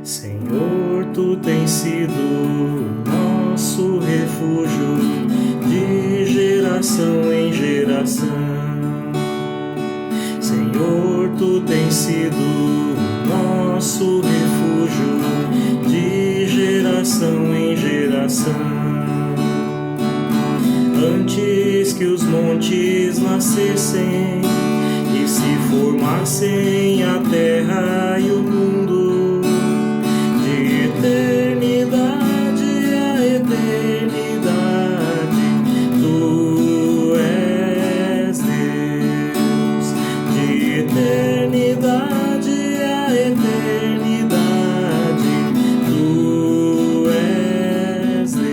Senhor, Tu tens sido nosso refúgio de geração em geração. Senhor, Tu tens sido nosso refúgio de geração em geração. Antes que os montes nascessem e se formassem a terra e o mundo, de eternidade a eternidade, Tu és Deus. De eternidade a eternidade, Tu és Deus.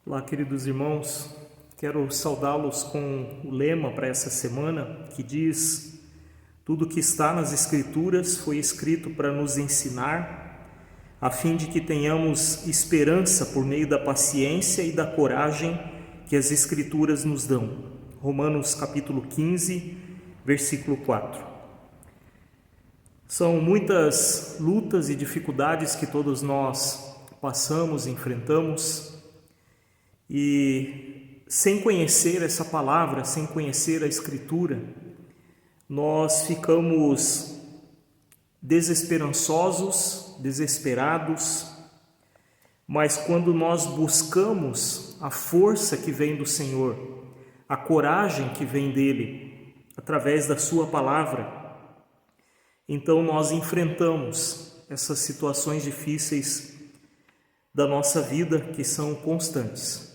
Olá, queridos irmãos, quero saudá-los com o lema para essa semana, que diz: tudo que está nas Escrituras foi escrito para nos ensinar, a fim de que tenhamos esperança por meio da paciência e da coragem que as Escrituras nos dão. Romanos capítulo 15, versículo 4. São muitas lutas e dificuldades que todos nós passamos, enfrentamos, e sem conhecer essa palavra, sem conhecer a Escritura, nós ficamos desesperançosos, desesperados, mas quando nós buscamos a força que vem do Senhor, a coragem que vem dele, através da sua palavra, então nós enfrentamos essas situações difíceis da nossa vida, que são constantes.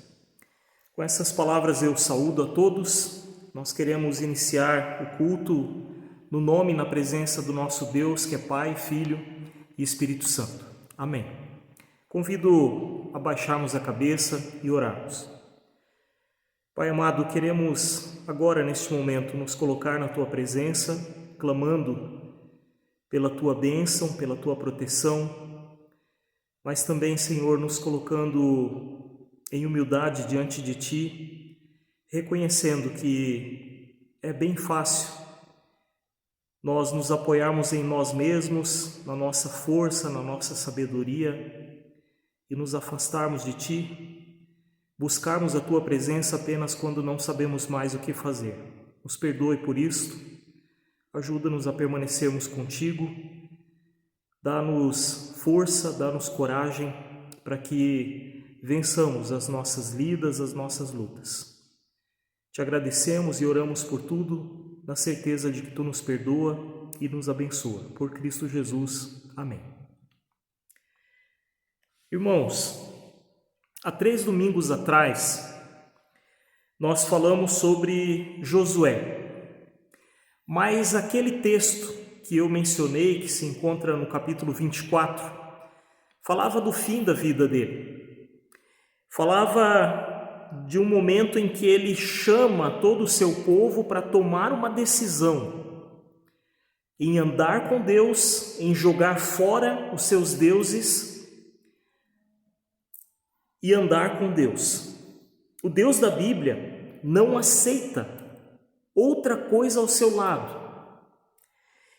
Com essas palavras eu saúdo a todos. Nós queremos iniciar o culto no nome e na presença do nosso Deus, que é Pai, Filho e Espírito Santo. Amém. Convido a baixarmos a cabeça e orarmos. Pai amado, queremos agora, neste momento, nos colocar na Tua presença, clamando pela Tua bênção, pela Tua proteção, mas também, Senhor, nos colocando em humildade diante de Ti, reconhecendo que é bem fácil nós nos apoiarmos em nós mesmos, na nossa força, na nossa sabedoria e nos afastarmos de Ti, buscarmos a Tua presença apenas quando não sabemos mais o que fazer. Nos perdoe por isto, ajuda-nos a permanecermos contigo, dá-nos força, dá-nos coragem para que vençamos as nossas lidas, as nossas lutas. Te agradecemos e oramos por tudo, na certeza de que Tu nos perdoa e nos abençoa. Por Cristo Jesus. Amém. Irmãos, há 3 domingos atrás, nós falamos sobre Josué, mas aquele texto que eu mencionei, que se encontra no capítulo 24, falava do fim da vida dele. Falava de um momento em que ele chama todo o seu povo para tomar uma decisão, em andar com Deus, em jogar fora os seus deuses e andar com Deus. O Deus da Bíblia não aceita outra coisa ao seu lado.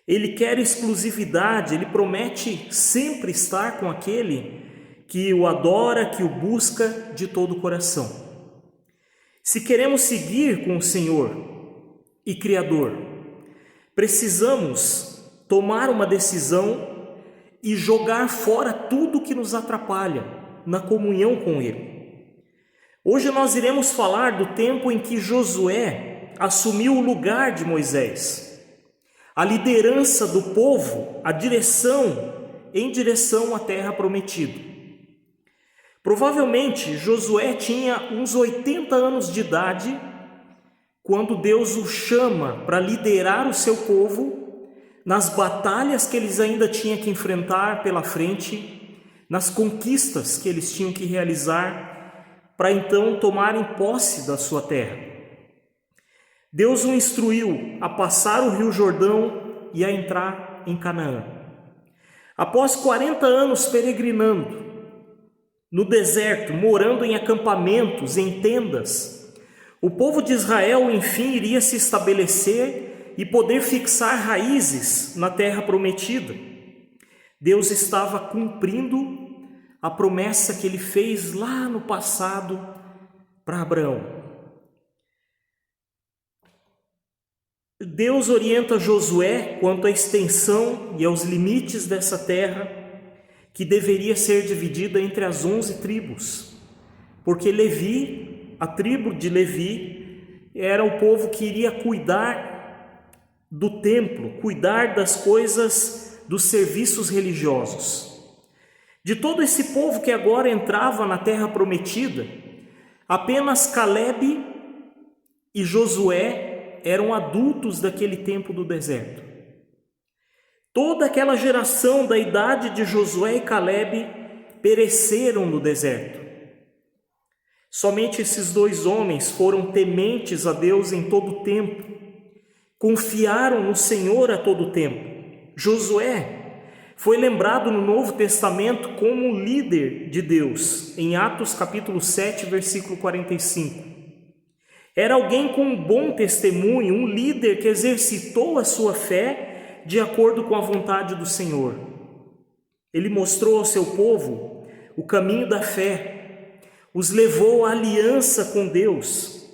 Ele quer exclusividade, ele promete sempre estar com aquele que o adora, que o busca de todo o coração. Se queremos seguir com o Senhor e Criador, precisamos tomar uma decisão e jogar fora tudo que nos atrapalha na comunhão com Ele. Hoje nós iremos falar do tempo em que Josué assumiu o lugar de Moisés, a liderança do povo, a direção em direção à terra prometida. Provavelmente Josué tinha uns 80 anos de idade quando Deus o chama para liderar o seu povo nas batalhas que eles ainda tinham que enfrentar pela frente, nas conquistas que eles tinham que realizar para então tomarem posse da sua terra. Deus o instruiu a passar o Rio Jordão e a entrar em Canaã. Após 40 anos peregrinando no deserto, morando em acampamentos, em tendas, O povo de Israel, enfim, iria se estabelecer e poder fixar raízes na terra prometida. Deus estava cumprindo a promessa que ele fez lá no passado para Abraão. Deus orienta Josué quanto à extensão e aos limites dessa terra, que deveria ser dividida entre as 11 tribos, porque Levi, a tribo de Levi, era o povo que iria cuidar do templo, cuidar das coisas, dos serviços religiosos. De todo esse povo que agora entrava na terra prometida, apenas Calebe e Josué eram adultos daquele tempo do deserto. Toda aquela geração da idade de Josué e Calebe pereceram no deserto. Somente esses dois homens foram tementes a Deus em todo o tempo, confiaram no Senhor a todo o tempo. Josué foi lembrado no Novo Testamento como um líder de Deus, em Atos capítulo 7, versículo 45. Era alguém com um bom testemunho, um líder que exercitou a sua fé de acordo com a vontade do Senhor. Ele mostrou ao seu povo o caminho da fé, os levou à aliança com Deus.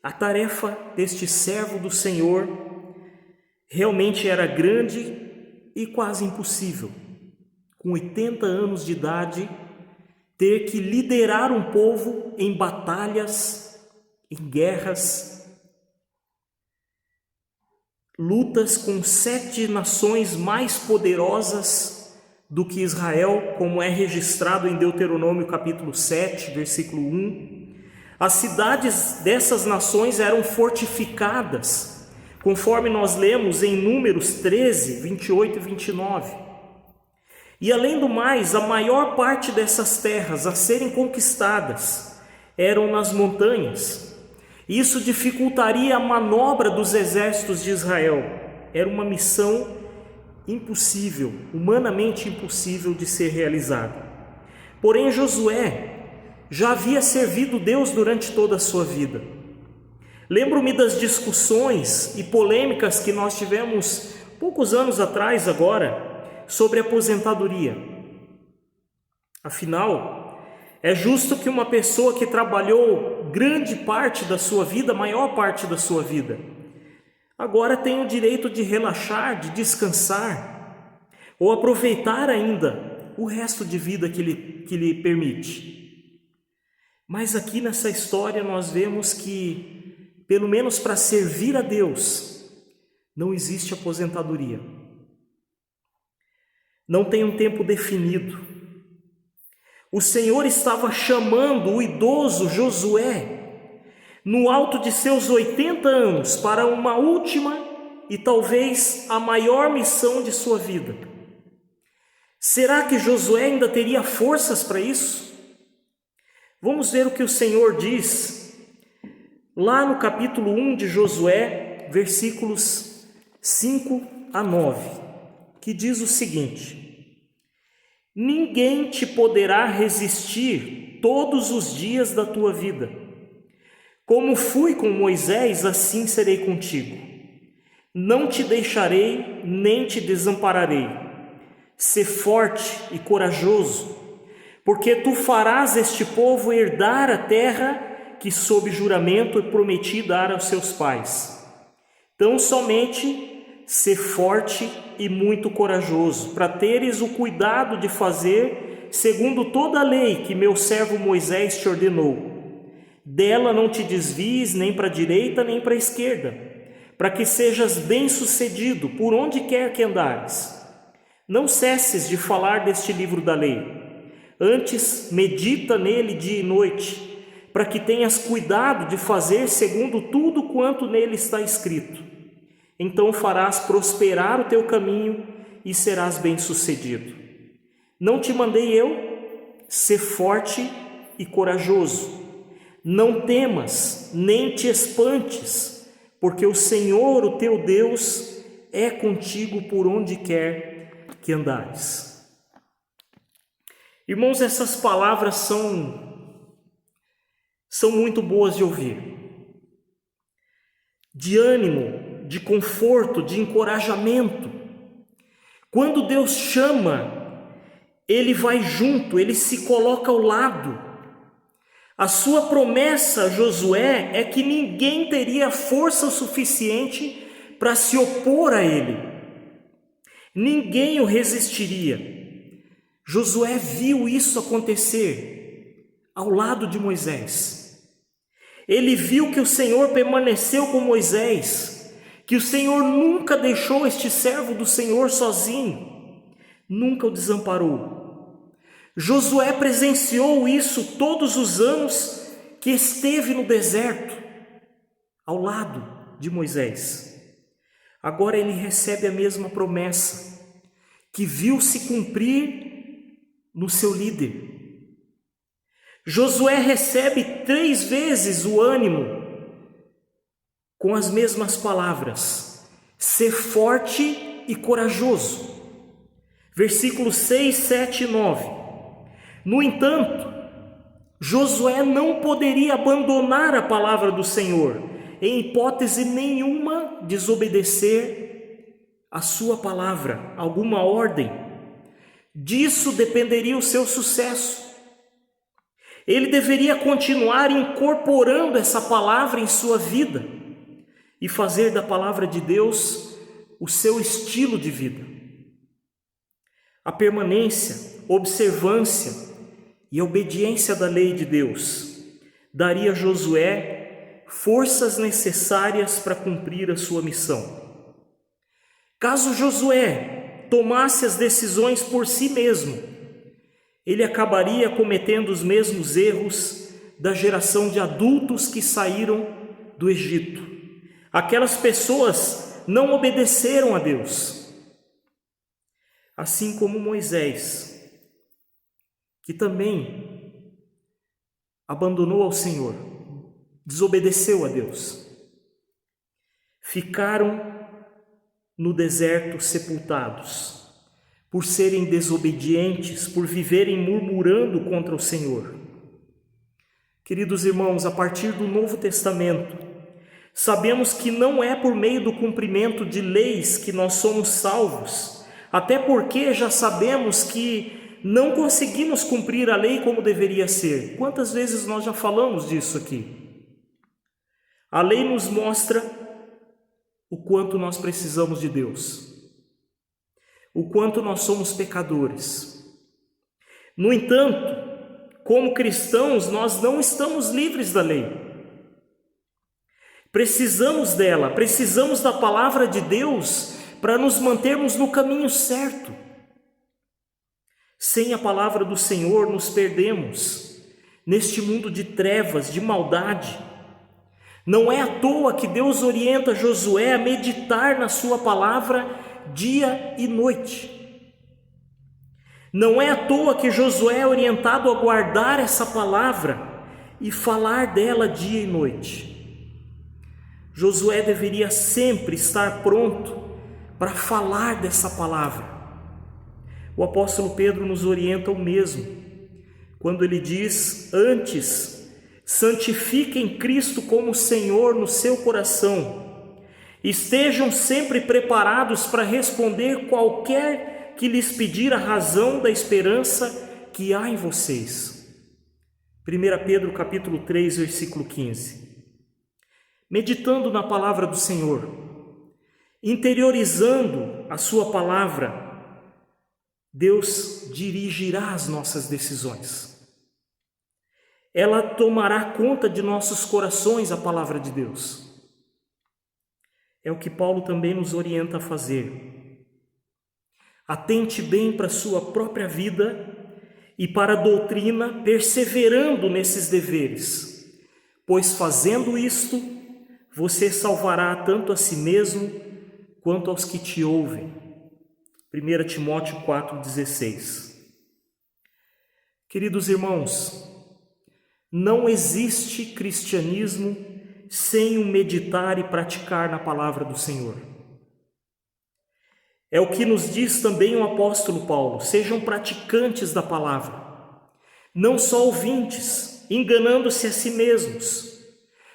A tarefa deste servo do Senhor realmente era grande e quase impossível. Com 80 anos de idade, ter que liderar um povo em batalhas, em guerras, lutas com 7 nações mais poderosas do que Israel, como é registrado em Deuteronômio capítulo 7, versículo 1. As cidades dessas nações eram fortificadas, conforme nós lemos em Números 13, 28 e 29. E além do mais, a maior parte dessas terras a serem conquistadas eram nas montanhas. Isso dificultaria a manobra dos exércitos de Israel. Era uma missão impossível, humanamente impossível de ser realizada. Porém, Josué já havia servido Deus durante toda a sua vida. Lembro-me das discussões e polêmicas que nós tivemos poucos anos atrás agora sobre aposentadoria. Afinal, é justo que uma pessoa que trabalhou grande parte da sua vida, maior parte da sua vida, agora tenha o direito de relaxar, de descansar, ou aproveitar ainda o resto de vida que lhe permite. Mas aqui nessa história nós vemos que, pelo menos para servir a Deus, não existe aposentadoria. Não tem um tempo definido. O Senhor estava chamando o idoso Josué, no alto de seus 80 anos, para uma última e talvez a maior missão de sua vida. Será que Josué ainda teria forças para isso? Vamos ver o que o Senhor diz lá no capítulo 1 de Josué, versículos 5 a 9, que diz o seguinte: ninguém te poderá resistir todos os dias da tua vida. Como fui com Moisés, assim serei contigo. Não te deixarei, nem te desampararei. Sê forte e corajoso, porque tu farás este povo herdar a terra que sob juramento prometi dar aos seus pais. Tão somente sê forte e muito corajoso, para teres o cuidado de fazer segundo toda a lei que meu servo Moisés te ordenou. Dela não te desvies nem para a direita nem para a esquerda, para que sejas bem-sucedido por onde quer que andares. Não cesses de falar deste livro da lei. Antes, medita nele dia e noite, para que tenhas cuidado de fazer segundo tudo quanto nele está escrito. Então farás prosperar o teu caminho e serás bem-sucedido. Não te mandei eu? Sê forte e corajoso. Não temas, nem te espantes, porque o Senhor, o teu Deus, é contigo por onde quer que andares. Irmãos, essas palavras são muito boas de ouvir. de ânimo, de conforto, de encorajamento. Quando Deus chama, Ele vai junto, Ele se coloca ao lado. A sua promessa a Josué é que ninguém teria força suficiente para se opor a Ele. Ninguém o resistiria. Josué viu isso acontecer ao lado de Moisés. Ele viu que o Senhor permaneceu com Moisés, que o Senhor nunca deixou este servo do Senhor sozinho, nunca o desamparou. Josué presenciou isso todos os anos que esteve no deserto, ao lado de Moisés. Agora ele recebe a mesma promessa, que viu se cumprir no seu líder. Josué recebe 3 vezes o ânimo com as mesmas palavras: ser forte e corajoso. Versículos 6, 7 e 9. No entanto, Josué não poderia abandonar a palavra do Senhor, em hipótese nenhuma desobedecer a sua palavra, alguma ordem. Disso dependeria o seu sucesso. Ele deveria continuar incorporando essa palavra em sua vida e fazer da palavra de Deus o seu estilo de vida. A permanência, observância e a obediência da lei de Deus daria a Josué forças necessárias para cumprir a sua missão. Caso Josué tomasse as decisões por si mesmo, ele acabaria cometendo os mesmos erros da geração de adultos que saíram do Egito. Aquelas pessoas não obedeceram a Deus, assim como Moisés, que também abandonou ao Senhor, desobedeceu a Deus. Ficaram no deserto sepultados, por serem desobedientes, por viverem murmurando contra o Senhor. Queridos irmãos, a partir do Novo Testamento, sabemos que não é por meio do cumprimento de leis que nós somos salvos, até porque já sabemos que não conseguimos cumprir a lei como deveria ser. Quantas vezes nós já falamos disso aqui? A lei nos mostra o quanto nós precisamos de Deus, o quanto nós somos pecadores. No entanto, como cristãos, nós não estamos livres da lei. Precisamos dela, precisamos da palavra de Deus para nos mantermos no caminho certo. Sem a palavra do Senhor, nos perdemos neste mundo de trevas, de maldade. Não é à toa que Deus orienta Josué a meditar na sua palavra dia e noite. Não é à toa que Josué é orientado a guardar essa palavra e falar dela dia e noite. Josué deveria sempre estar pronto para falar dessa palavra. O apóstolo Pedro nos orienta o mesmo, quando ele diz: antes, santifiquem Cristo como Senhor no seu coração. Estejam sempre preparados para responder qualquer que lhes pedir a razão da esperança que há em vocês. 1 Pedro capítulo 3, versículo 15. Meditando na palavra do Senhor, interiorizando a sua palavra, Deus dirigirá as nossas decisões. Ela tomará conta de nossos corações, a palavra de Deus. É o que Paulo também nos orienta a fazer. Atente bem para a sua própria vida e para a doutrina, perseverando nesses deveres, pois fazendo isto, você salvará tanto a si mesmo quanto aos que te ouvem. 1 Timóteo 4,16. Queridos irmãos, não existe cristianismo sem o meditar e praticar na palavra do Senhor. É o que nos diz também o apóstolo Paulo: sejam praticantes da palavra, não só ouvintes, enganando-se a si mesmos.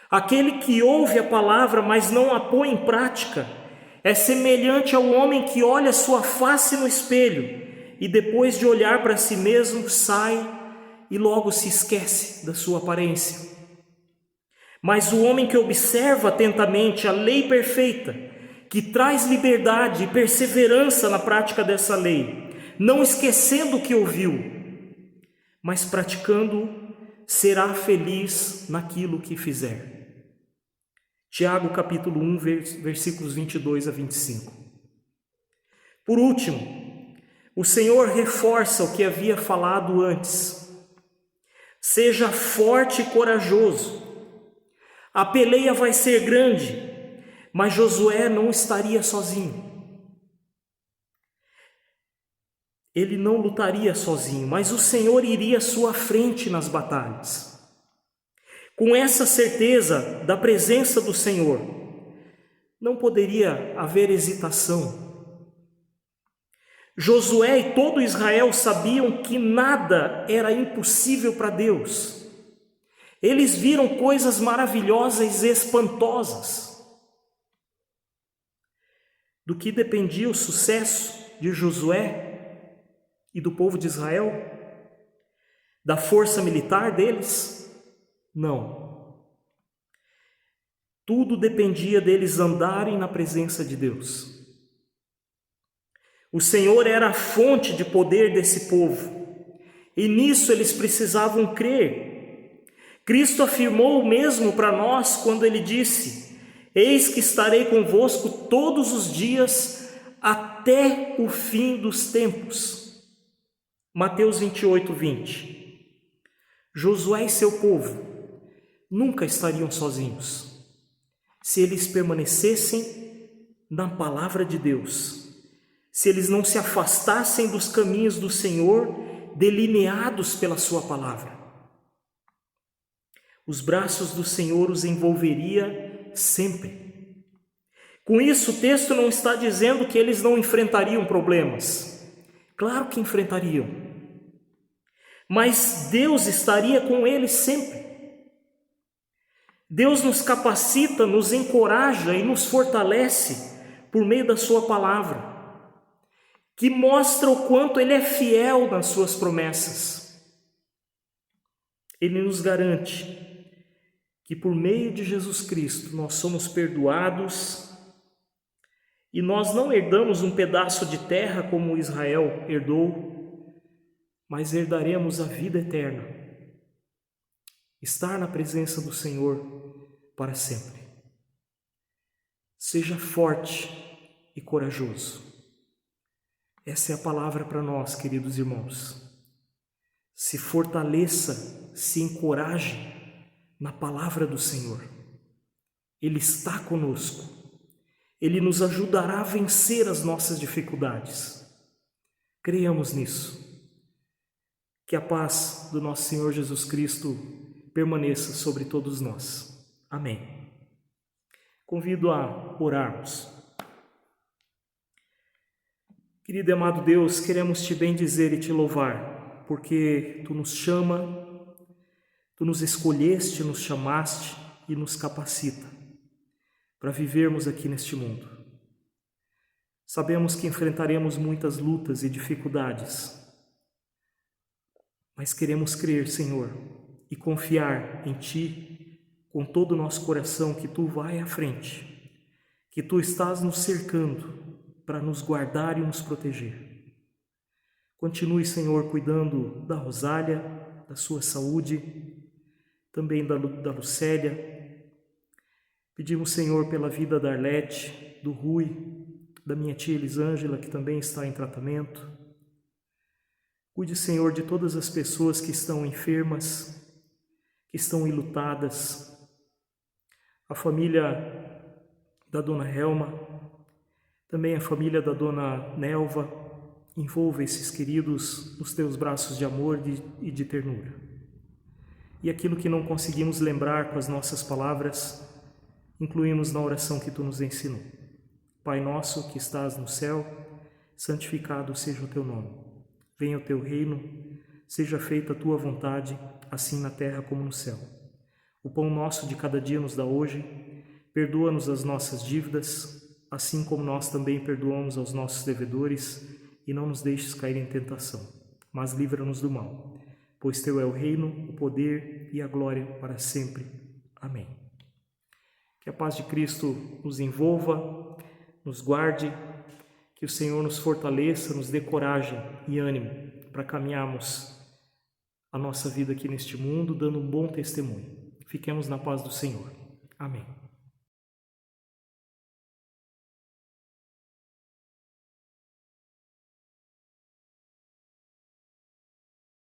Aquele que ouve a palavra, mas não a põe em prática, é semelhante ao homem que olha sua face no espelho e depois de olhar para si mesmo, sai e logo se esquece da sua aparência. Mas o homem que observa atentamente a lei perfeita, que traz liberdade e perseverança na prática dessa lei, não esquecendo o que ouviu, mas praticando, será feliz naquilo que fizer. Tiago capítulo 1, versículos 22 a 25. Por último, o Senhor reforça o que havia falado antes. Seja forte e corajoso. A peleia vai ser grande, mas Josué não estaria sozinho. Ele não lutaria sozinho, mas o Senhor iria à sua frente nas batalhas. Com essa certeza da presença do Senhor, não poderia haver hesitação. Josué e todo Israel sabiam que nada era impossível para Deus. Eles viram coisas maravilhosas e espantosas. Do que dependia o sucesso de Josué e do povo de Israel? Da força militar deles? Não. Tudo dependia deles andarem na presença de Deus. O Senhor era a fonte de poder desse povo, e nisso eles precisavam crer. Cristo afirmou o mesmo para nós quando ele disse: eis que estarei convosco todos os dias até o fim dos tempos. Mateus 28, 20. Josué e seu povo nunca estariam sozinhos, se eles permanecessem na palavra de Deus, se eles não se afastassem dos caminhos do Senhor, delineados pela sua palavra. Os braços do Senhor os envolveria sempre. Com isso, o texto não está dizendo que eles não enfrentariam problemas. Claro que enfrentariam. Mas Deus estaria com eles sempre. Deus nos capacita, nos encoraja e nos fortalece por meio da sua palavra, que mostra o quanto Ele é fiel nas suas promessas. Ele nos garante que por meio de Jesus Cristo nós somos perdoados e nós não herdamos um pedaço de terra como Israel herdou, mas herdaremos a vida eterna. Estar na presença do Senhor para sempre. Seja forte e corajoso. Essa é a palavra para nós, queridos irmãos. Se fortaleça, se encoraje na palavra do Senhor. Ele está conosco. Ele nos ajudará a vencer as nossas dificuldades. Creiamos nisso. Que a paz do nosso Senhor Jesus Cristo permaneça sobre todos nós. Amém. Convido a orarmos. Querido e amado Deus, queremos te bendizer e te louvar, porque tu nos chama, tu nos escolheste, nos chamaste e nos capacita para vivermos aqui neste mundo. Sabemos que enfrentaremos muitas lutas e dificuldades, mas queremos crer, Senhor, e confiar em Ti com todo o nosso coração que Tu vai à frente, que Tu estás nos cercando para nos guardar e nos proteger. Continue, Senhor, cuidando da Rosália, da sua saúde, também da Lucélia. Pedimos, Senhor, pela vida da Arlete, do Rui, da minha tia Elisângela, que também está em tratamento. Cuide, Senhor, de todas as pessoas que estão enfermas, que estão enlutadas, a família da dona Helma, também a família da dona Nelva. Envolva esses queridos nos teus braços de amor e de ternura. E aquilo que não conseguimos lembrar com as nossas palavras, incluímos na oração que tu nos ensinou. Pai nosso que estás no céu, santificado seja o teu nome. Venha o teu reino, seja feita a tua vontade, assim na terra como no céu. O pão nosso de cada dia nos dá hoje. Perdoa-nos as nossas dívidas, assim como nós também perdoamos aos nossos devedores, e não nos deixes cair em tentação, mas livra-nos do mal. Pois teu é o reino, o poder e a glória para sempre. Amém. Que a paz de Cristo nos envolva, nos guarde, que o Senhor nos fortaleça, nos dê coragem e ânimo para caminharmos a nossa vida aqui neste mundo, dando um bom testemunho. Fiquemos na paz do Senhor. Amém.